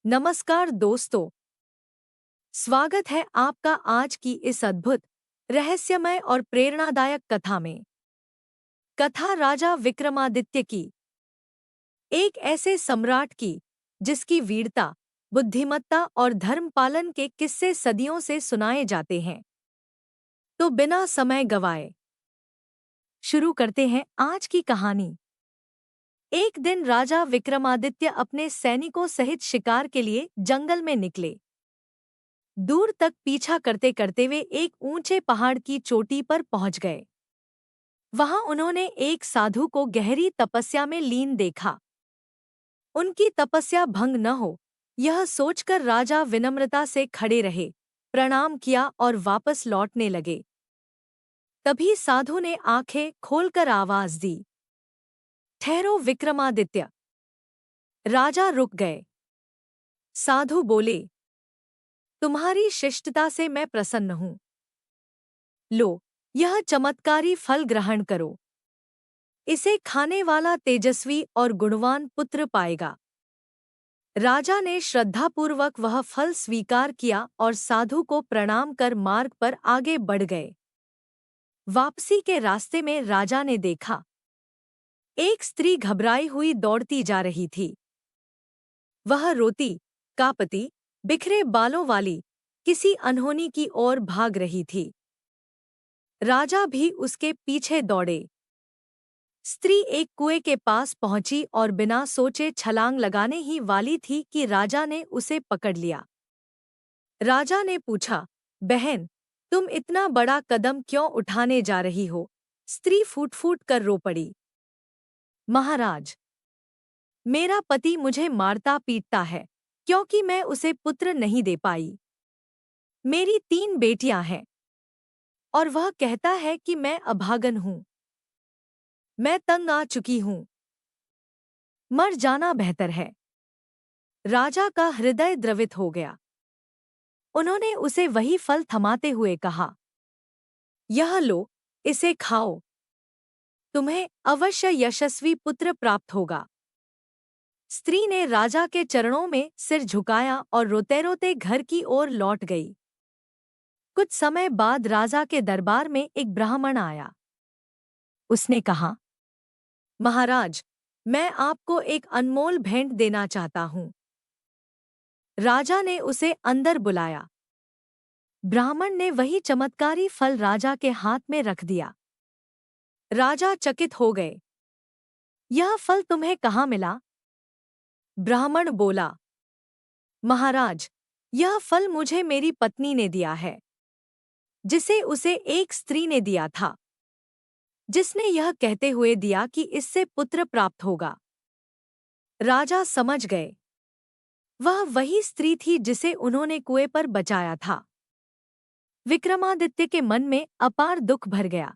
नमस्कार दोस्तों, स्वागत है आपका आज की इस अद्भुत, रहस्यमय और प्रेरणादायक कथा में। कथा राजा विक्रमादित्य की, एक ऐसे सम्राट की जिसकी वीरता, बुद्धिमत्ता और धर्म पालन के किस्से सदियों से सुनाए जाते हैं। तो बिना समय गवाए शुरू करते हैं आज की कहानी। एक दिन राजा विक्रमादित्य अपने सैनिकों सहित शिकार के लिए जंगल में निकले। दूर तक पीछा करते करते वे एक ऊंचे पहाड़ की चोटी पर पहुंच गए। वहां उन्होंने एक साधु को गहरी तपस्या में लीन देखा। उनकी तपस्या भंग न हो, यह सोचकर राजा विनम्रता से खड़े रहे, प्रणाम किया और वापस लौटने लगे। तभी साधु ने आंखें खोलकर आवाज दी, ठहरो विक्रमादित्य। राजा रुक गए। साधु बोले, तुम्हारी शिष्टता से मैं प्रसन्न हूं। लो, यह चमत्कारी फल ग्रहण करो। इसे खाने वाला तेजस्वी और गुणवान पुत्र पाएगा। राजा ने श्रद्धापूर्वक वह फल स्वीकार किया और साधु को प्रणाम कर मार्ग पर आगे बढ़ गए। वापसी के रास्ते में राजा ने देखा, एक स्त्री घबराई हुई दौड़ती जा रही थी। वह रोती, कांपती, बिखरे बालों वाली किसी अनहोनी की ओर भाग रही थी। राजा भी उसके पीछे दौड़े। स्त्री एक कुएं के पास पहुंची और बिना सोचे छलांग लगाने ही वाली थी कि राजा ने उसे पकड़ लिया। राजा ने पूछा, बहन, तुम इतना बड़ा कदम क्यों उठाने जा रही हो? स्त्री फूट फूट कर रो पड़ी। महाराज, मेरा पति मुझे मारता पीटता है क्योंकि मैं उसे पुत्र नहीं दे पाई। मेरी 3 बेटियां हैं और वह कहता है कि मैं अभागन हूं। मैं तंग आ चुकी हूं। मर जाना बेहतर है। राजा का हृदय द्रवित हो गया। उन्होंने उसे वही फल थमाते हुए कहा, यह लो, इसे खाओ। तुम्हें अवश्य यशस्वी पुत्र प्राप्त होगा। स्त्री ने राजा के चरणों में सिर झुकाया और रोते रोते घर की ओर लौट गई। कुछ समय बाद राजा के दरबार में एक ब्राह्मण आया। उसने कहा, महाराज, मैं आपको एक अनमोल भेंट देना चाहता हूं। राजा ने उसे अंदर बुलाया। ब्राह्मण ने वही चमत्कारी फल राजा के हाथ में रख दिया। राजा चकित हो गए। यह फल तुम्हें कहाँ मिला? ब्राह्मण बोला, महाराज, यह फल मुझे मेरी पत्नी ने दिया है, जिसे उसे एक स्त्री ने दिया था, जिसने यह कहते हुए दिया कि इससे पुत्र प्राप्त होगा। राजा समझ गए, वह वही स्त्री थी जिसे उन्होंने कुएं पर बचाया था। विक्रमादित्य के मन में अपार दुख भर गया,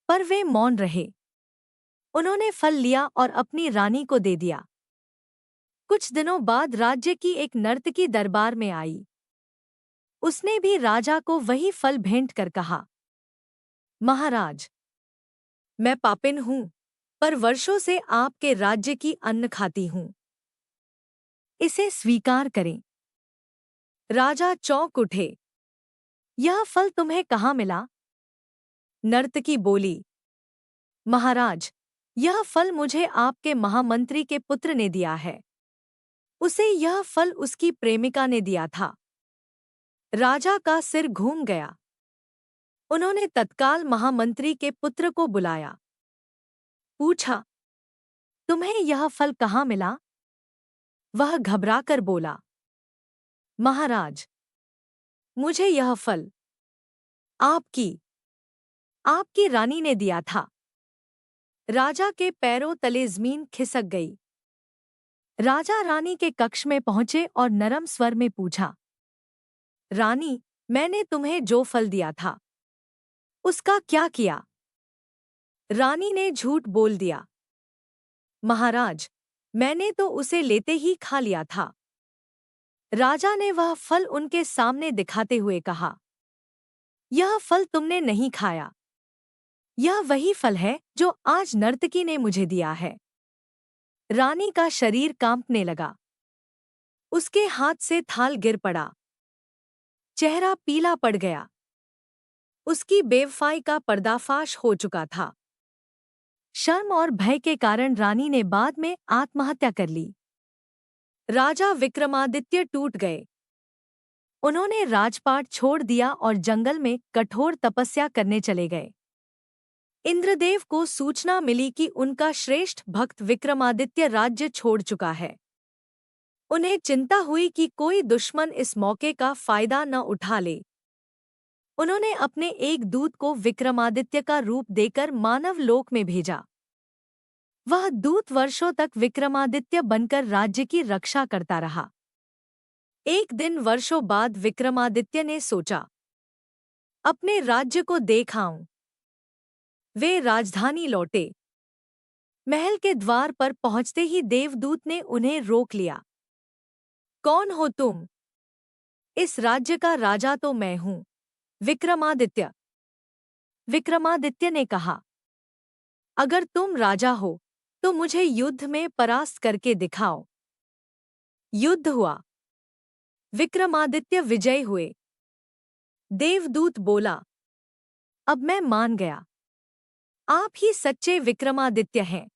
पर वे मौन रहे। उन्होंने फल लिया और अपनी रानी को दे दिया। कुछ दिनों बाद राज्य की एक नर्तकी दरबार में आई। उसने भी राजा को वही फल भेंट कर कहा, महाराज, मैं पापिन हूं, पर वर्षों से आपके राज्य की अन्न खाती हूं। इसे स्वीकार करें। राजा चौंक उठे। यह फल तुम्हें कहाँ मिला? नर्तकी बोली, महाराज, यह फल मुझे आपके महामंत्री के पुत्र ने दिया है। उसे यह फल उसकी प्रेमिका ने दिया था। राजा का सिर घूम गया। उन्होंने तत्काल महामंत्री के पुत्र को बुलाया। पूछा, तुम्हें यह फल कहाँ मिला? वह घबराकर बोला, महाराज, मुझे यह फल आपकी आपकी रानी ने दिया था। राजा के पैरों तले जमीन खिसक गई। राजा रानी के कक्ष में पहुंचे और नरम स्वर में पूछा, रानी, मैंने तुम्हें जो फल दिया था, उसका क्या किया? रानी ने झूठ बोल दिया, महाराज, मैंने तो उसे लेते ही खा लिया था। राजा ने वह फल उनके सामने दिखाते हुए कहा, यह फल तुमने नहीं खाया। यह वही फल है जो आज नर्तकी ने मुझे दिया है। रानी का शरीर कांपने लगा। उसके हाथ से थाल गिर पड़ा। चेहरा पीला पड़ गया। उसकी बेवफाई का पर्दाफाश हो चुका था। शर्म और भय के कारण रानी ने बाद में आत्महत्या कर ली। राजा विक्रमादित्य टूट गए। उन्होंने राजपाट छोड़ दिया और जंगल में कठोर तपस्या करने चले गए। इंद्रदेव को सूचना मिली कि उनका श्रेष्ठ भक्त विक्रमादित्य राज्य छोड़ चुका है। उन्हें चिंता हुई कि कोई दुश्मन इस मौके का फायदा न उठा ले। उन्होंने अपने एक दूत को विक्रमादित्य का रूप देकर मानव लोक में भेजा। वह दूत वर्षों तक विक्रमादित्य बनकर राज्य की रक्षा करता रहा। एक दिन वर्षों बाद विक्रमादित्य ने सोचा, अपने राज्य को देख आऊं। वे राजधानी लौटे। महल के द्वार पर पहुंचते ही देवदूत ने उन्हें रोक लिया। कौन हो तुम? इस राज्य का राजा तो मैं हूं, विक्रमादित्य। विक्रमादित्य ने कहा, अगर तुम राजा हो तो मुझे युद्ध में परास्त करके दिखाओ। युद्ध हुआ। विक्रमादित्य विजयी हुए। देवदूत बोला, अब मैं मान गया। आप ही सच्चे विक्रमादित्य हैं।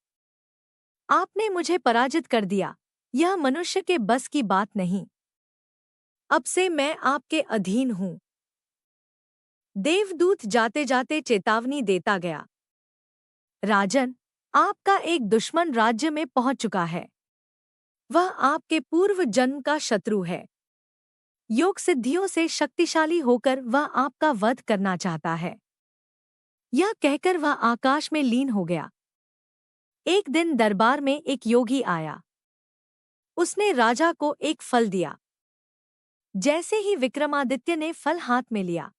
आपने मुझे पराजित कर दिया। यह मनुष्य के बस की बात नहीं। अब से मैं आपके अधीन हूं। देवदूत जाते जाते चेतावनी देता गया, राजन, आपका एक दुश्मन राज्य में पहुंच चुका है। वह आपके पूर्व जन्म का शत्रु है। योग सिद्धियों से शक्तिशाली होकर वह आपका वध करना चाहता है। यह कहकर वह आकाश में लीन हो गया। एक दिन दरबार में एक योगी आया। उसने राजा को एक फल दिया। जैसे ही विक्रमादित्य ने फल हाथ में लिया,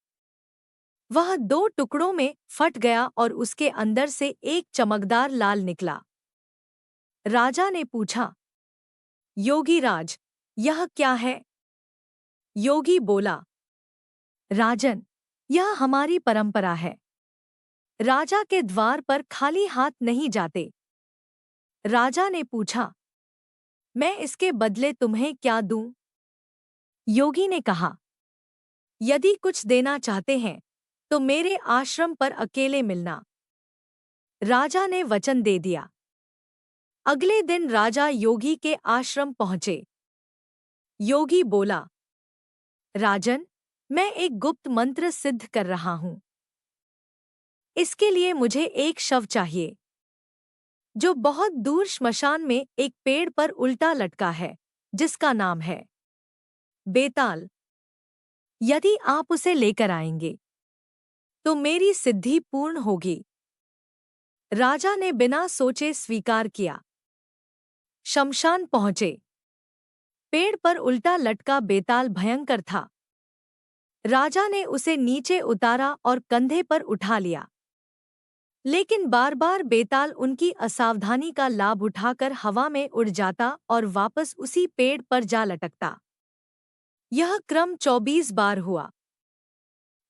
वह दो टुकड़ों में फट गया और उसके अंदर से एक चमकदार लाल निकला। राजा ने पूछा, योगी राज, यह क्या है? योगी बोला, राजन, यह हमारी परंपरा है। राजा के द्वार पर खाली हाथ नहीं जाते। राजा ने पूछा, मैं इसके बदले तुम्हें क्या दूं? योगी ने कहा, यदि कुछ देना चाहते हैं तो मेरे आश्रम पर अकेले मिलना। राजा ने वचन दे दिया। अगले दिन राजा योगी के आश्रम पहुंचे। योगी बोला, राजन, मैं एक गुप्त मंत्र सिद्ध कर रहा हूं। इसके लिए मुझे एक शव चाहिए जो बहुत दूर श्मशान में एक पेड़ पर उल्टा लटका है, जिसका नाम है बेताल। यदि आप उसे लेकर आएंगे तो मेरी सिद्धि पूर्ण होगी। राजा ने बिना सोचे स्वीकार किया। शमशान पहुंचे। पेड़ पर उल्टा लटका बेताल भयंकर था। राजा ने उसे नीचे उतारा और कंधे पर उठा लिया। लेकिन बार बार बेताल उनकी असावधानी का लाभ उठाकर हवा में उड़ जाता और वापस उसी पेड़ पर जा लटकता। यह क्रम 24 बार हुआ।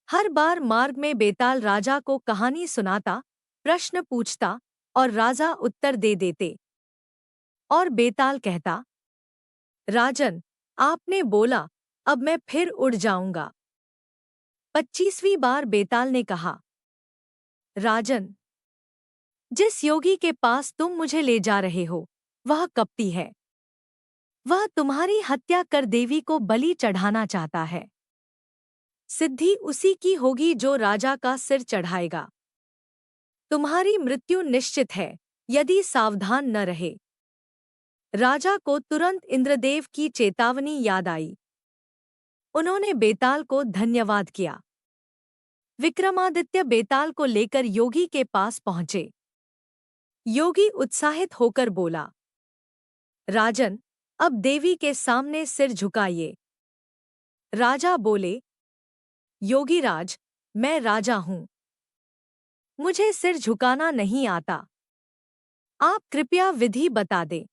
हर बार मार्ग में बेताल राजा को कहानी सुनाता, प्रश्न पूछता और राजा उत्तर दे देते। और बेताल कहता, राजन, आपने बोला, अब मैं फिर उड़ जाऊंगा। 25वीं बार बेताल ने कहा, राजन, जिस योगी के पास तुम मुझे ले जा रहे हो, वह कपटी है। वह तुम्हारी हत्या कर देवी को बलि चढ़ाना चाहता है। सिद्धि उसी की होगी जो राजा का सिर चढ़ाएगा। तुम्हारी मृत्यु निश्चित है यदि सावधान न रहे। राजा को तुरंत इंद्रदेव की चेतावनी याद आई। उन्होंने बेताल को धन्यवाद किया। विक्रमादित्य बेताल को लेकर योगी के पास पहुंचे। योगी उत्साहित होकर बोला, राजन, अब देवी के सामने सिर झुकाइए। राजा बोले, योगीराज, मैं राजा हूं। मुझे सिर झुकाना नहीं आता। आप कृपया विधि बता दें।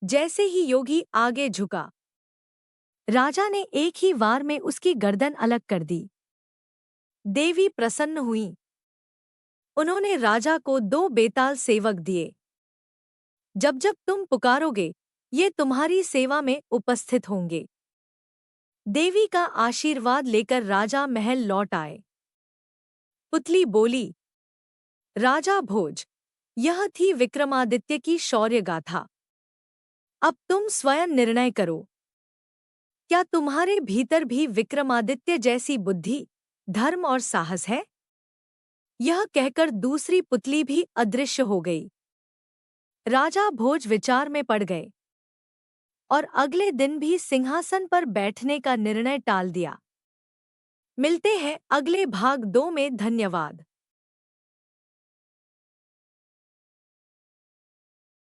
जैसे ही योगी आगे झुका, राजा ने एक ही वार में उसकी गर्दन अलग कर दी। देवी प्रसन्न हुई। उन्होंने राजा को 2 बेताल सेवक दिए। जब जब तुम पुकारोगे, ये तुम्हारी सेवा में उपस्थित होंगे। देवी का आशीर्वाद लेकर राजा महल लौट आए। पुतली बोली, राजा भोज, यह थी विक्रमादित्य की शौर्य गाथा। अब तुम स्वयं निर्णय करो, क्या तुम्हारे भीतर भी विक्रमादित्य जैसी बुद्धि, धर्म और साहस है? यह कहकर दूसरी पुतली भी अदृश्य हो गई। राजा भोज विचार में पड़ गए और अगले दिन भी सिंहासन पर बैठने का निर्णय टाल दिया। मिलते हैं अगले भाग 2 में। धन्यवाद।